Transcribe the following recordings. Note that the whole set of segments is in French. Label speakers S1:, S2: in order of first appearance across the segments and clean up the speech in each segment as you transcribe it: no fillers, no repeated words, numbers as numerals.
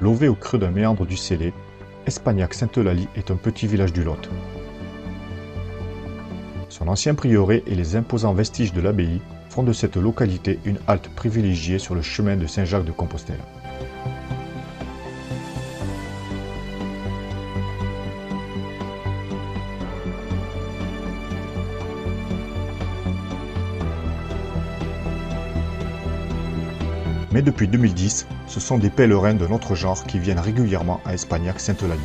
S1: Lové au creux d'un méandre du Célé, Espagnac-Sainte-Eulalie est un petit village du Lot. Son ancien prieuré et les imposants vestiges de l'abbaye font de cette localité une halte privilégiée sur le chemin de Saint-Jacques de Compostelle. Mais depuis 2010, ce sont des pèlerins de notre genre qui viennent régulièrement à Espagnac-Sainte-Eulalie.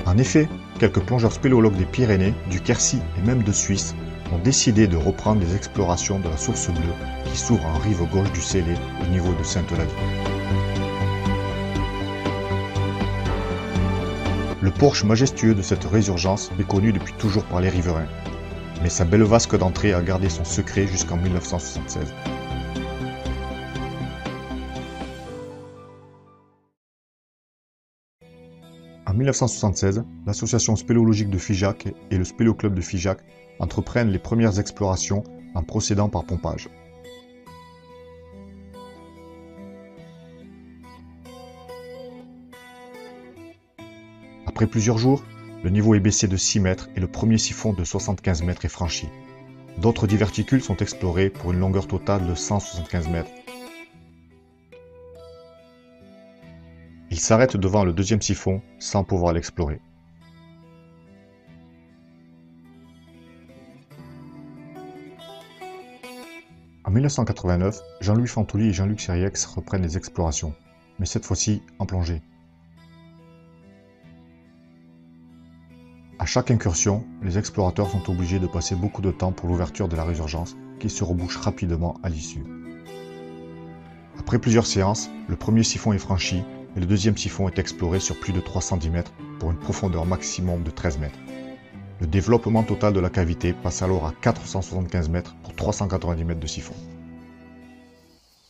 S1: En effet, quelques plongeurs spéléologues des Pyrénées, du Quercy et même de Suisse ont décidé de reprendre les explorations de la source bleue qui s'ouvre en rive gauche du Célé au niveau de Sainte-Eulalie. Le porche majestueux de cette résurgence est connu depuis toujours par les riverains. Mais sa belle vasque d'entrée a gardé son secret jusqu'en 1976. En 1976, l'association spéléologique de Figeac et le Spéléoclub de Figeac entreprennent les premières explorations en procédant par pompage. Après plusieurs jours, le niveau est baissé de 6 mètres et le premier siphon de 75 mètres est franchi. D'autres diverticules sont explorés pour une longueur totale de 175 mètres. Il s'arrête devant le deuxième siphon sans pouvoir l'explorer. En 1989, Jean-Louis Fantouly et Jean-Luc Siriex reprennent les explorations, mais cette fois-ci en plongée. À chaque incursion, les explorateurs sont obligés de passer beaucoup de temps pour l'ouverture de la résurgence, qui se rebouche rapidement à l'issue. Après plusieurs séances, le premier siphon est franchi et le deuxième siphon est exploré sur plus de 310 mètres pour une profondeur maximum de 13 mètres. Le développement total de la cavité passe alors à 475 mètres pour 390 mètres de siphon.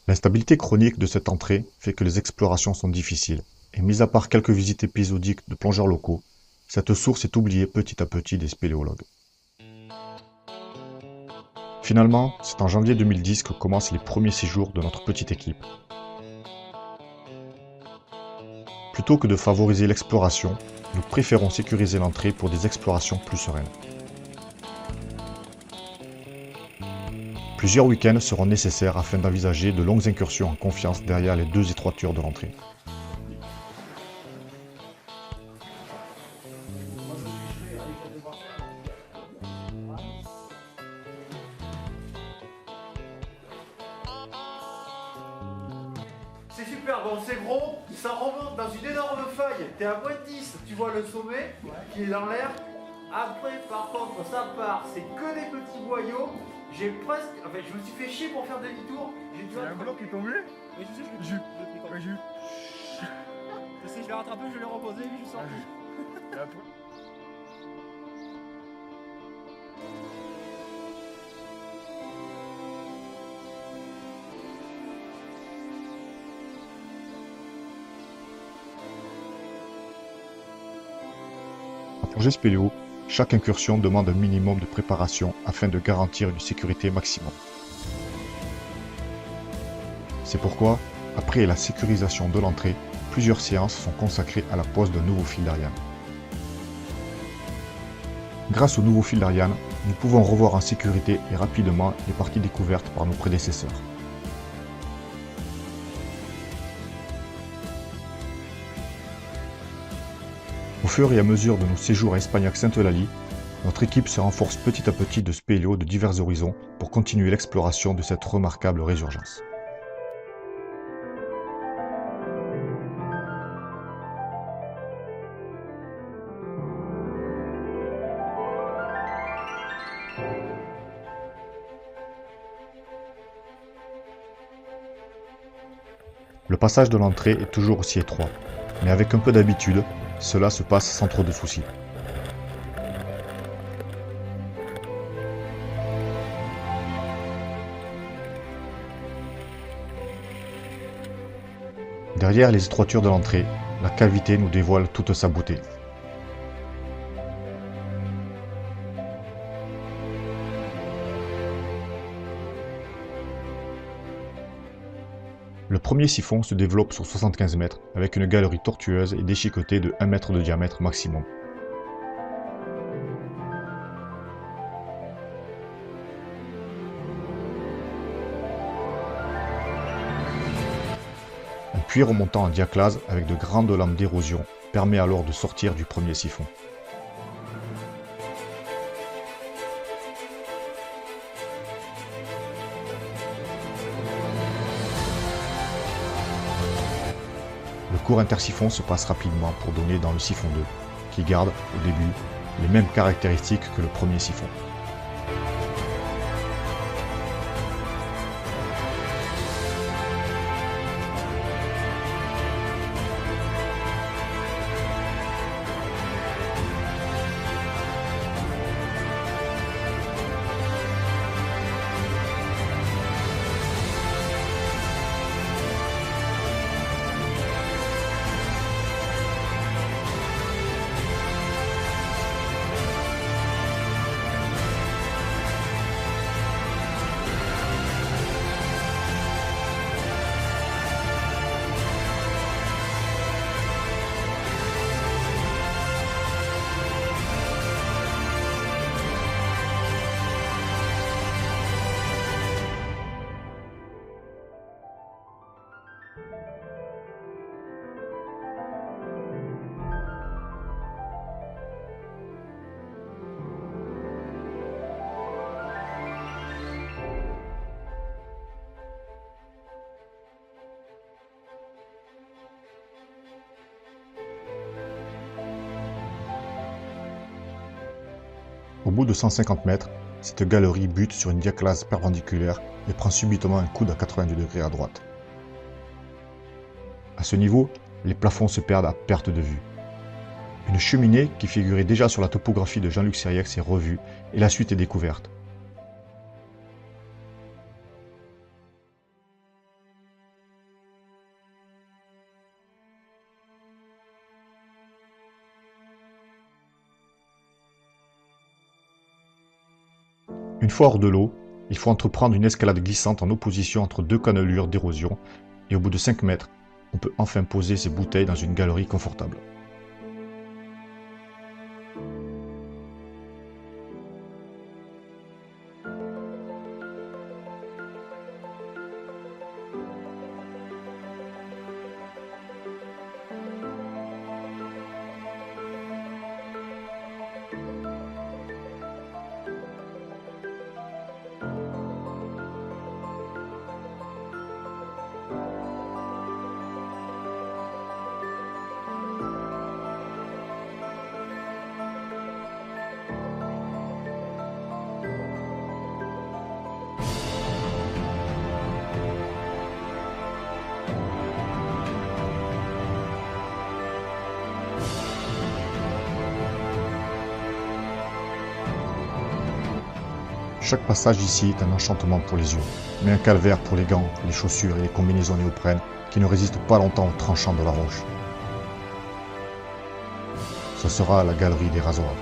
S1: L'instabilité chronique de cette entrée fait que les explorations sont difficiles, et mis à part quelques visites épisodiques de plongeurs locaux, cette source est oubliée petit à petit des spéléologues. Finalement, c'est en janvier 2010 que commencent les premiers séjours de notre petite équipe. Plutôt que de favoriser l'exploration, nous préférons sécuriser l'entrée pour des explorations plus sereines. Plusieurs week-ends seront nécessaires afin d'envisager de longues incursions en confiance derrière les deux étroitures de l'entrée.
S2: C'est super, bon c'est gros, ça remonte dans une énorme faille, t'es à moins de 10, tu vois le sommet qui est dans l'air. Après par contre ça part, c'est que des petits boyaux, j'ai presque, enfin je me suis fait chier pour faire demi-tour. J'ai dû
S3: Il y a un bloc qui est tombé.
S2: Oui je sais,
S3: J'ai eu.
S2: Je sais, je l'ai rattrapé, je l'ai reposé, puis je suis sorti.
S3: Et après-
S1: En plongée spéléo, chaque incursion demande un minimum de préparation afin de garantir une sécurité maximum. C'est pourquoi, après la sécurisation de l'entrée, plusieurs séances sont consacrées à la pose d'un nouveau fil d'Ariane. Grâce au nouveau fil d'Ariane, nous pouvons revoir en sécurité et rapidement les parties découvertes par nos prédécesseurs. Au fur et à mesure de nos séjours à Espagnac-Sainte-Eulalie, notre équipe se renforce petit à petit de spéléos de divers horizons pour continuer l'exploration de cette remarquable résurgence. Le passage de l'entrée est toujours aussi étroit, mais avec un peu d'habitude, cela se passe sans trop de soucis. Derrière les étroitures de l'entrée, la cavité nous dévoile toute sa beauté. Le premier siphon se développe sur 75 mètres avec une galerie tortueuse et déchiquetée de 1 mètre de diamètre maximum. Un puits remontant en diaclase avec de grandes lames d'érosion permet alors de sortir du premier siphon. Le cours intersiphon se passe rapidement pour donner dans le siphon 2, qui garde, au début, les mêmes caractéristiques que le premier siphon. Au bout de 150 mètres, cette galerie bute sur une diaclase perpendiculaire et prend subitement un coude à 90 degrés à droite. À ce niveau, les plafonds se perdent à perte de vue. Une cheminée qui figurait déjà sur la topographie de Jean-Luc Sériex est revue et la suite est découverte. Une fois hors de l'eau, il faut entreprendre une escalade glissante en opposition entre deux cannelures d'érosion et au bout de 5 mètres, on peut enfin poser ses bouteilles dans une galerie confortable. Chaque passage ici est un enchantement pour les yeux, mais un calvaire pour les gants, les chaussures et les combinaisons néoprènes qui ne résistent pas longtemps au tranchant de la roche. Ce sera la galerie des rasoirs.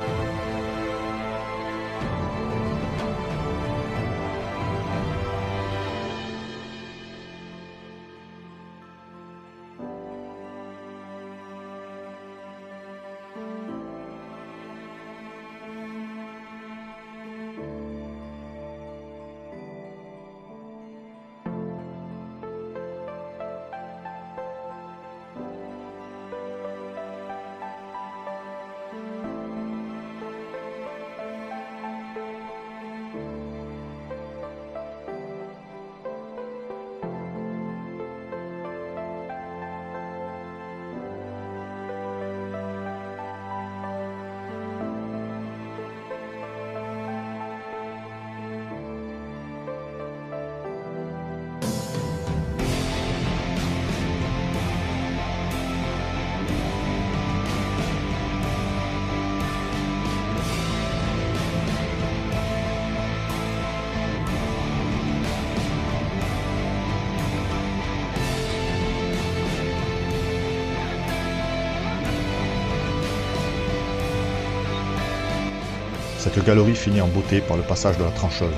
S1: Cette galerie finit en beauté par le passage de la trancheuse.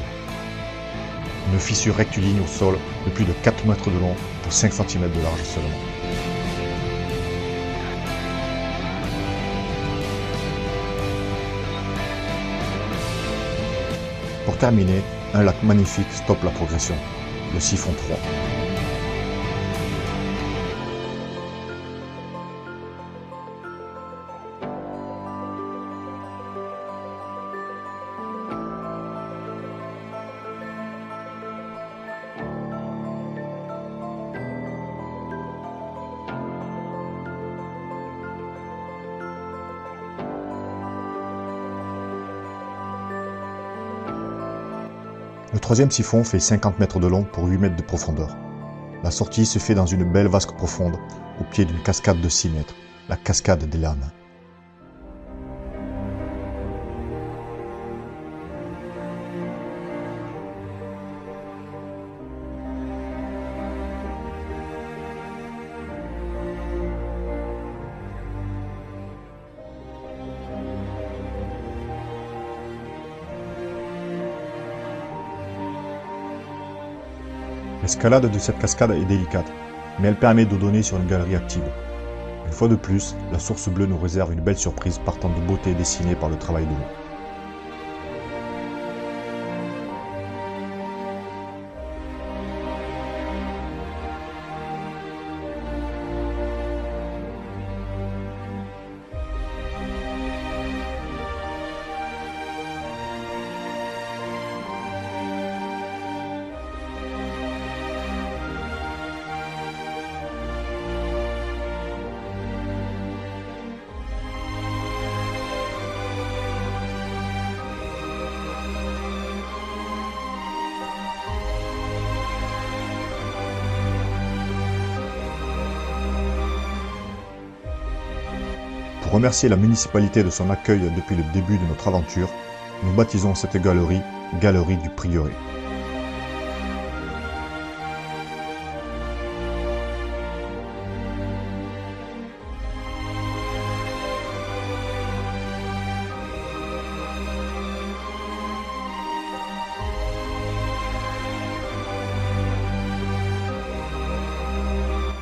S1: Une fissure rectiligne au sol de plus de 4 mètres de long pour contre 5 cm de large seulement. Pour terminer, un lac magnifique stoppe la progression, le siphon 3. Le troisième siphon fait 50 mètres de long pour 8 mètres de profondeur. La sortie se fait dans une belle vasque profonde, au pied d'une cascade de 6 mètres, la cascade des Lames. L'escalade de cette cascade est délicate, mais elle permet de donner sur une galerie active. Une fois de plus, la source bleue nous réserve une belle surprise partant de beauté dessinée par le travail de l'eau. Pour remercier la municipalité de son accueil depuis le début de notre aventure, nous baptisons cette galerie Galerie du Prieuré.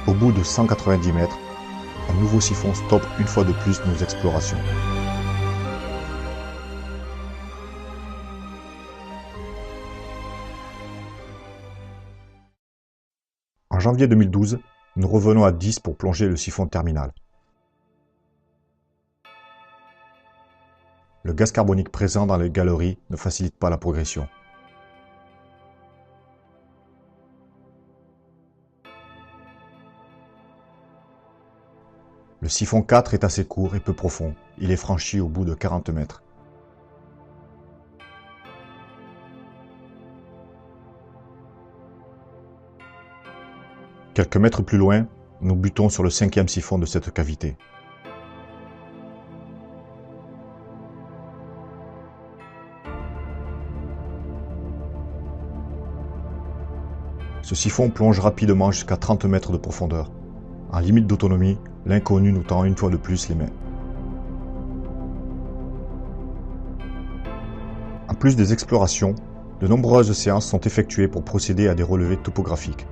S1: Au bout de 190 mètres, un nouveau siphon stoppe une fois de plus nos explorations. En janvier 2012, nous revenons à 10 pour plonger le siphon terminal. Le gaz carbonique présent dans les galeries ne facilite pas la progression. Le siphon 4 est assez court et peu profond. Il est franchi au bout de 40 mètres. Quelques mètres plus loin, nous butons sur le 5e siphon de cette cavité. Ce siphon plonge rapidement jusqu'à 30 mètres de profondeur. En limite d'autonomie, l'inconnu nous tend une fois de plus les mains. En plus des explorations, de nombreuses séances sont effectuées pour procéder à des relevés topographiques.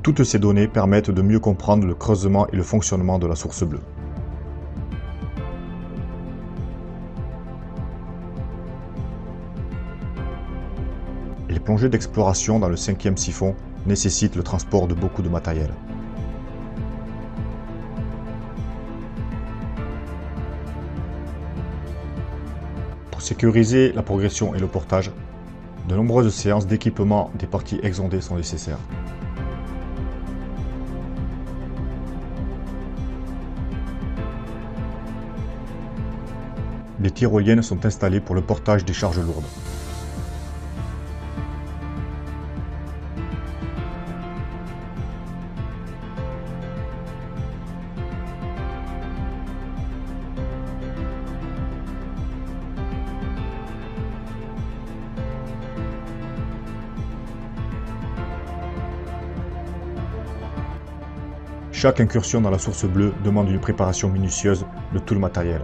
S1: Toutes ces données permettent de mieux comprendre le creusement et le fonctionnement de la source bleue. Les plongées d'exploration dans le 5e siphon nécessitent le transport de beaucoup de matériel. Pour sécuriser la progression et le portage, de nombreuses séances d'équipement des parties exondées sont nécessaires. Des tyroliennes sont installées pour le portage des charges lourdes. Chaque incursion dans la source bleue demande une préparation minutieuse de tout le matériel.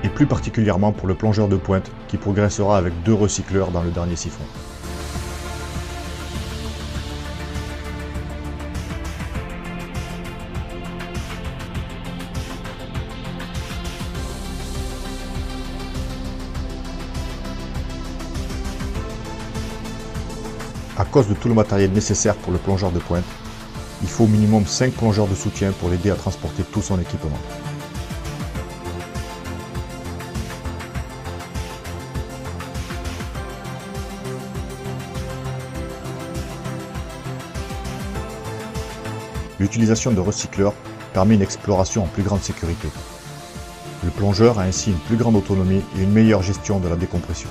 S1: Et plus particulièrement pour le plongeur de pointe qui progressera avec 2 recycleurs dans le dernier siphon. À cause de tout le matériel nécessaire pour le plongeur de pointe, il faut au minimum 5 plongeurs de soutien pour l'aider à transporter tout son équipement. L'utilisation de recycleurs permet une exploration en plus grande sécurité. Le plongeur a ainsi une plus grande autonomie et une meilleure gestion de la décompression.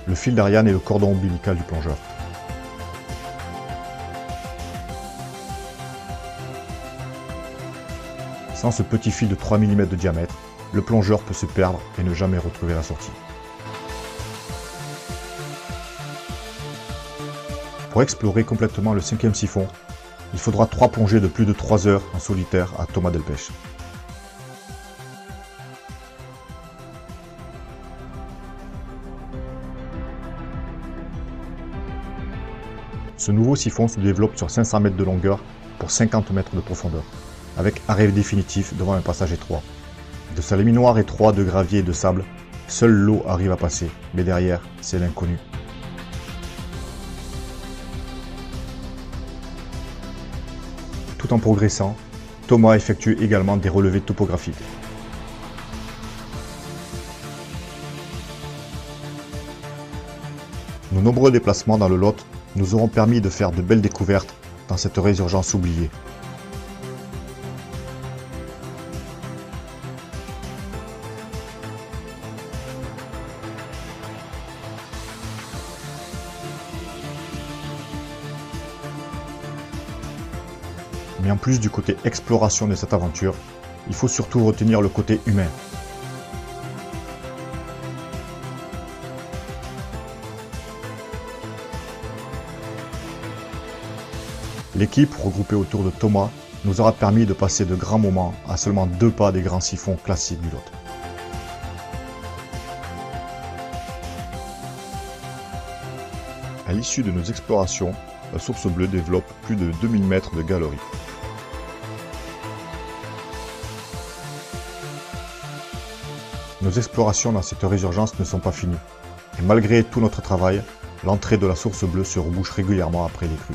S1: Le fil d'Ariane est le cordon ombilical du plongeur. Sans ce petit fil de 3 mm de diamètre, le plongeur peut se perdre et ne jamais retrouver la sortie. Pour explorer complètement le 5e siphon, il faudra 3 plongées de plus de 3 heures en solitaire à Thomas Delpech. Ce nouveau siphon se développe sur 500 mètres de longueur pour 50 mètres de profondeur, avec arrêt définitif devant un passage étroit. De sa laminoire étroite de gravier et de sable, seule l'eau arrive à passer, mais derrière, c'est l'inconnu. Tout en progressant, Thomas effectue également des relevés topographiques. Nos nombreux déplacements dans le Lot nous auront permis de faire de belles découvertes dans cette résurgence oubliée. Mais en plus du côté exploration de cette aventure, il faut surtout retenir le côté humain. L'équipe, regroupée autour de Thomas, nous aura permis de passer de grands moments à seulement 2 pas des grands siphons classiques du Lot. À l'issue de nos explorations, la source bleue développe plus de 2000 mètres de galerie. Nos explorations dans cette résurgence ne sont pas finies, et malgré tout notre travail, l'entrée de la source bleue se rebouche régulièrement après les crues.